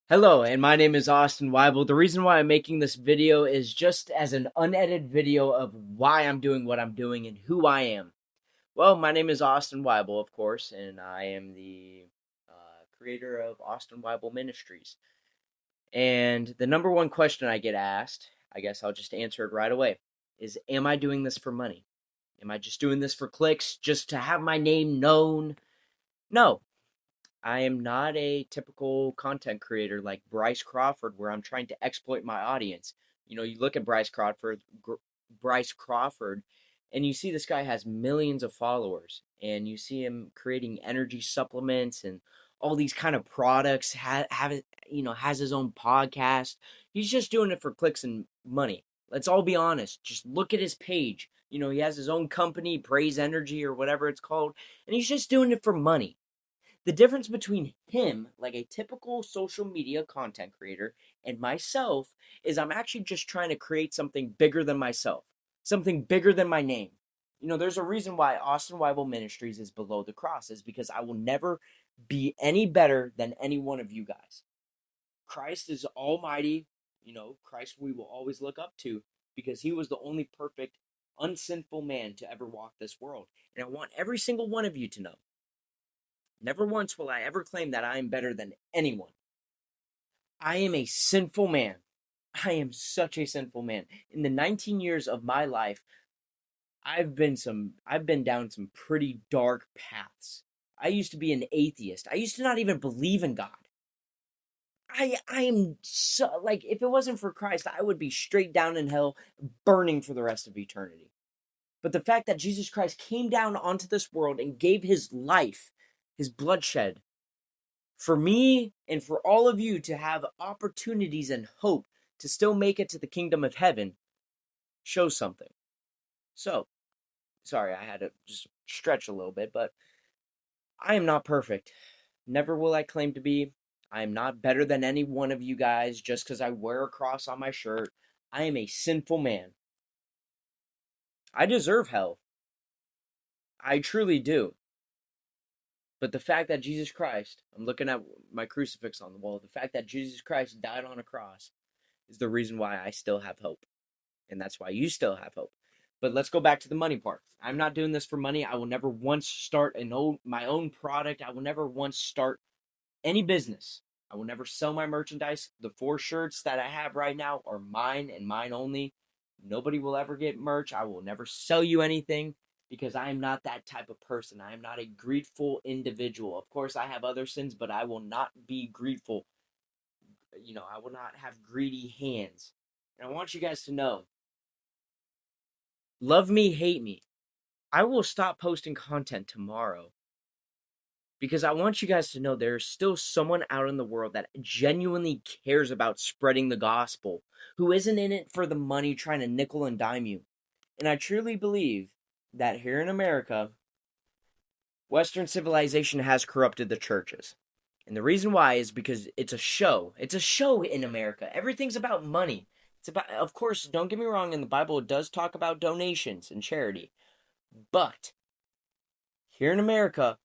Hello, and my name is Austin Weible. The reason why I'm making this video is just as an unedited video of why I'm doing what I'm doing and who I am. Well, my name is Austin Weible, of course, and I am the creator of Austin Weible Ministries. And the number one question I get asked, I guess I'll just answer it right away, is am I doing this for money? Am I just doing this for clicks, just to have my name known? No, I am not a typical content creator like Bryce Crawford, where I'm trying to exploit my audience. You look at Bryce Crawford, and you see this guy has millions of followers, and you see him creating energy supplements and all these kind of products. Has his own podcast. He's just doing it for clicks and money. Let's all be honest. Just look at his page. He has his own company, Praise Energy or whatever it's called, and he's just doing it for money. The difference between him, like a typical social media content creator, and myself is I'm actually just trying to create something bigger than myself, something bigger than my name. There's a reason why Austin Weible Ministries is below the cross, is because I will never be any better than any one of you guys. Christ is almighty. Christ we will always look up to because he was the only perfect, unsinful man to ever walk this world. And I want every single one of you to know, never once will I ever claim that I am better than anyone. I am a sinful man. I am such a sinful man. In the 19 years of my life, I've been down some pretty dark paths. I used to be an atheist. I used to not even believe in God. I am so, like, if it wasn't for Christ, I would be straight down in hell, burning for the rest of eternity. But the fact that Jesus Christ came down onto this world and gave his life, his bloodshed, for me and for all of you to have opportunities and hope to still make it to the kingdom of heaven shows something. So, sorry, I had to just stretch a little bit, but I am not perfect. Never will I claim to be. I am not better than any one of you guys just because I wear a cross on my shirt. I am a sinful man. I deserve hell. I truly do. But the fact that Jesus Christ, I'm looking at my crucifix on the wall, the fact that Jesus Christ died on a cross is the reason why I still have hope. And that's why you still have hope. But let's go back to the money part. I'm not doing this for money. I will never once start my own product. I will never once start any business. I will never sell my merchandise. The 4 shirts that I have right now are mine and mine only. Nobody will ever get merch. I will never sell you anything because I am not that type of person. I am not a greedful individual. Of course, I have other sins, but I will not be greedful. I will not have greedy hands. And I want you guys to know, love me, hate me, I will stop posting content tomorrow because I want you guys to know there's still someone out in the world that genuinely cares about spreading the gospel, who isn't in it for the money trying to nickel and dime you. And I truly believe that here in America, Western civilization has corrupted the churches. And the reason why is because it's a show. It's a show in America. Everything's about money. It's about, of course, don't get me wrong, in the Bible it does talk about donations and charity. But here in America,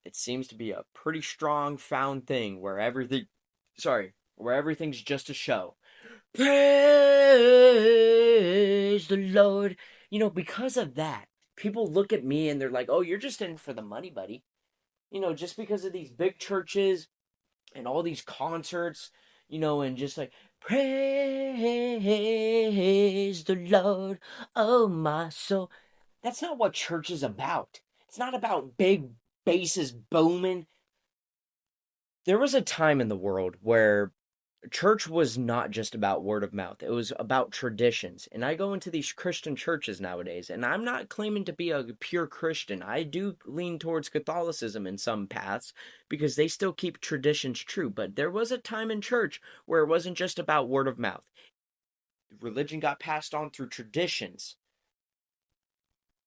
it seems to be a pretty strong found thing where everything's just a show. Praise the Lord. Because of that, people look at me and they're like, oh, you're just in for the money, buddy. Just because of these big churches and all these concerts, and just like, praise the Lord, oh my soul. That's not what church is about. It's not about big basses booming. There was a time in the world where church was not just about word of mouth. It was about traditions. And I go into these Christian churches nowadays, and I'm not claiming to be a pure Christian. I do lean towards Catholicism in some paths because they still keep traditions true. But there was a time in church where it wasn't just about word of mouth. Religion got passed on through traditions.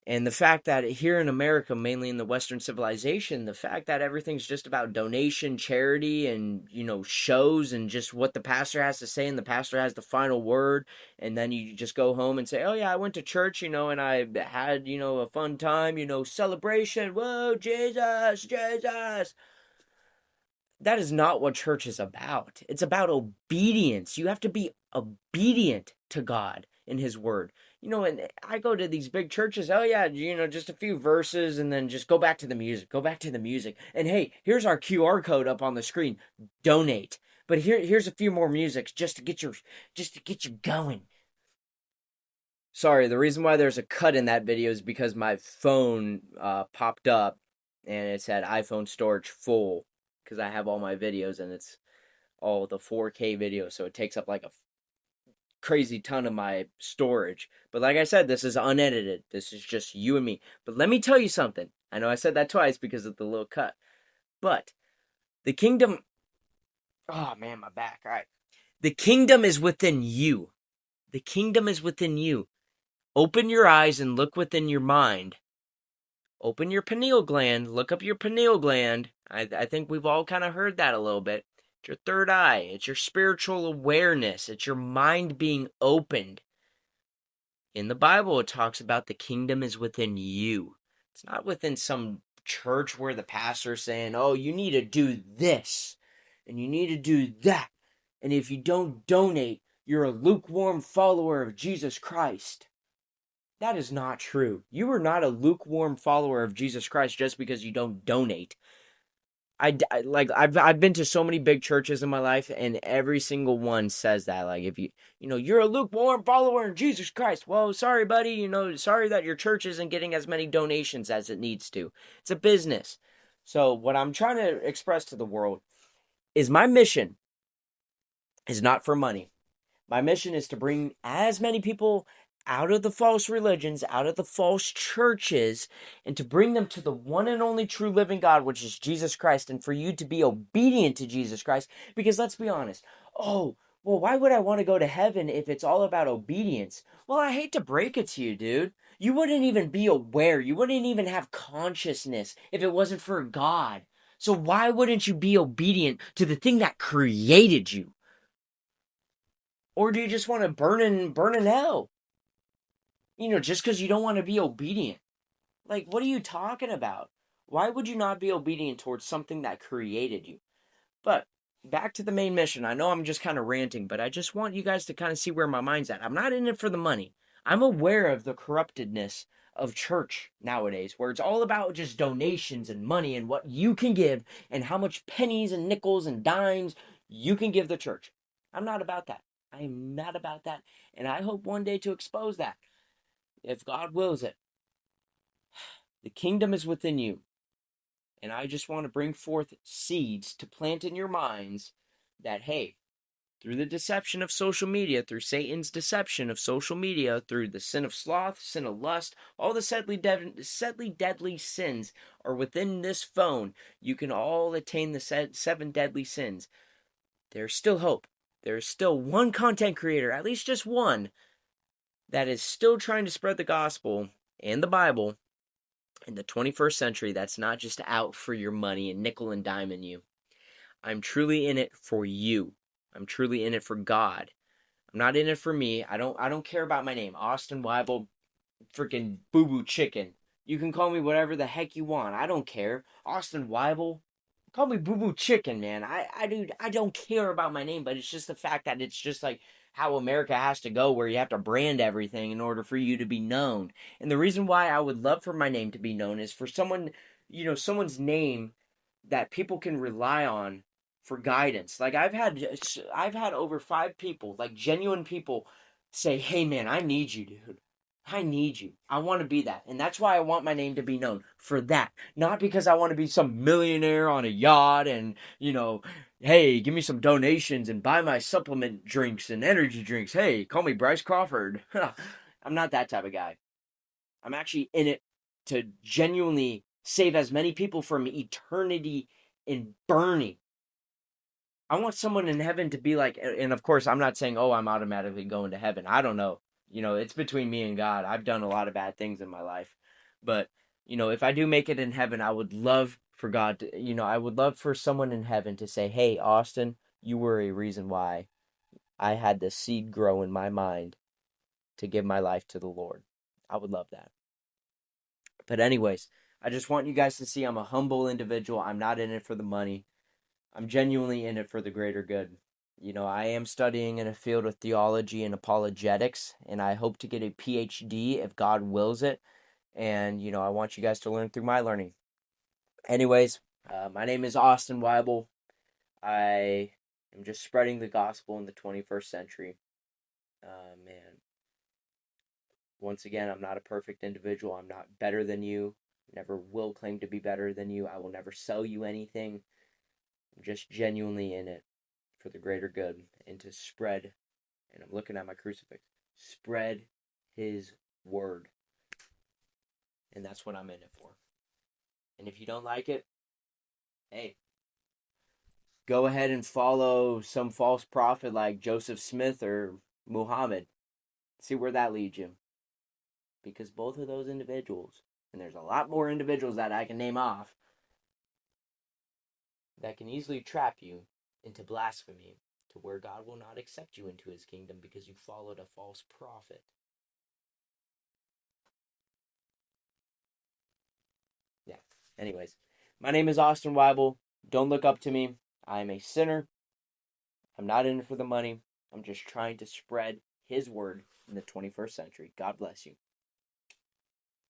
And the fact that here in America, mainly in the Western civilization, the fact that everything's just about donation, charity, and, shows and just what the pastor has to say, and the pastor has the final word, and then you just go home and say, oh yeah, I went to church, and I had, a fun time, celebration, whoa, Jesus, Jesus. That is not what church is about. It's about obedience. You have to be obedient to God and his word. And I go to these big churches. Oh yeah, just a few verses and then just go back to the music. Go back to the music. And hey, here's our QR code up on the screen. Donate. But here's a few more musics just to get you going. Sorry, the reason why there's a cut in that video is because my phone popped up and it said iPhone storage full because I have all my videos and it's all the 4K videos, so it takes up like a crazy ton of my storage. But like I said, this is unedited. This is just you and me. But let me tell you something. I know I said that twice because of the little cut. But the kingdom. Oh man, my back. All right. The kingdom is within you. The kingdom is within you. Open your eyes and look within your mind. Open your pineal gland. Look up your pineal gland. I think we've all kind of heard that a little bit. It's your third eye. It's your spiritual awareness. It's your mind being opened. In the Bible, it talks about the kingdom is within you. It's not within some church where the pastor's saying, oh, you need to do this and you need to do that. And if you don't donate, you're a lukewarm follower of Jesus Christ. That is not true. You are not a lukewarm follower of Jesus Christ just because you don't donate. I've been to so many big churches in my life, and every single one says that. Like, if you're a lukewarm follower of Jesus Christ. Well, sorry, buddy. Sorry that your church isn't getting as many donations as it needs to. It's a business. So what I'm trying to express to the world is my mission is not for money. My mission is to bring as many people out of the false religions, out of the false churches, and to bring them to the one and only true living God, which is Jesus Christ, and for you to be obedient to Jesus Christ. Because let's be honest. Oh, well, why would I want to go to heaven if it's all about obedience? Well, I hate to break it to you, dude. You wouldn't even be aware. You wouldn't even have consciousness if it wasn't for God. So why wouldn't you be obedient to the thing that created you? Or do you just want to burn in hell? Just because you don't want to be obedient. Like, what are you talking about? Why would you not be obedient towards something that created you? But back to the main mission. I know I'm just kind of ranting, but I just want you guys to kind of see where my mind's at. I'm not in it for the money. I'm aware of the corruptedness of church nowadays, where it's all about just donations and money and what you can give and how much pennies and nickels and dimes you can give the church. I'm not about that. I am not about that. And I hope one day to expose that, if God wills it. The kingdom is within you. And I just want to bring forth seeds to plant in your minds that, hey, through the deception of social media, through Satan's deception of social media, through the sin of sloth, sin of lust, all the deadly sins are within this phone. You can all attain the 7 deadly sins. There's still hope. There's still one content creator, at least just one, that is still trying to spread the gospel and the Bible in the 21st century that's not just out for your money and nickel and diming you. I'm truly in it for you. I'm truly in it for God. I'm not in it for me. I don't care about my name. Austin Weible, freaking boo boo chicken. You can call me whatever the heck you want. I don't care. Austin Weible. Call me boo boo chicken, man. I don't care about my name, but it's just the fact that it's just like how America has to go, where you have to brand everything in order for you to be known. And the reason why I would love for my name to be known is for someone, someone's name that people can rely on for guidance. Like I've had over 5 people, like genuine people, say, "Hey man, I need you, dude. I need you. I want to be that." And that's why I want my name to be known for that. Not because I want to be some millionaire on a yacht and, hey, give me some donations and buy my supplement drinks and energy drinks. Hey, call me Bryce Crawford. I'm not that type of guy. I'm actually in it to genuinely save as many people from eternity in burning. I want someone in heaven to be like, and of course, I'm not saying, oh, I'm automatically going to heaven. I don't know. It's between me and God. I've done a lot of bad things in my life. But, if I do make it in heaven, I would love for God to, I would love for someone in heaven to say, hey, Austin, you were a reason why I had this seed grow in my mind to give my life to the Lord. I would love that. But anyways, I just want you guys to see I'm a humble individual. I'm not in it for the money. I'm genuinely in it for the greater good. I am studying in a field of theology and apologetics, and I hope to get a PhD if God wills it. And, I want you guys to learn through my learning. Anyways, my name is Austin Weible. I am just spreading the gospel in the 21st century. Man, once again, I'm not a perfect individual. I'm not better than you. Never will claim to be better than you. I will never sell you anything. I'm just genuinely in it for the greater good and to spread, and I'm looking at my crucifix, spread his word. And that's what I'm in it for. And if you don't like it, hey, go ahead and follow some false prophet like Joseph Smith or Muhammad. See where that leads you. Because both of those individuals, and there's a lot more individuals that I can name off, that can easily trap you into blasphemy to where God will not accept you into his kingdom because you followed a false prophet. Yeah. Anyways, my name is Austin Weible. Don't look up to me. I am a sinner. I'm not in it for the money. I'm just trying to spread his word in the 21st century. God bless you.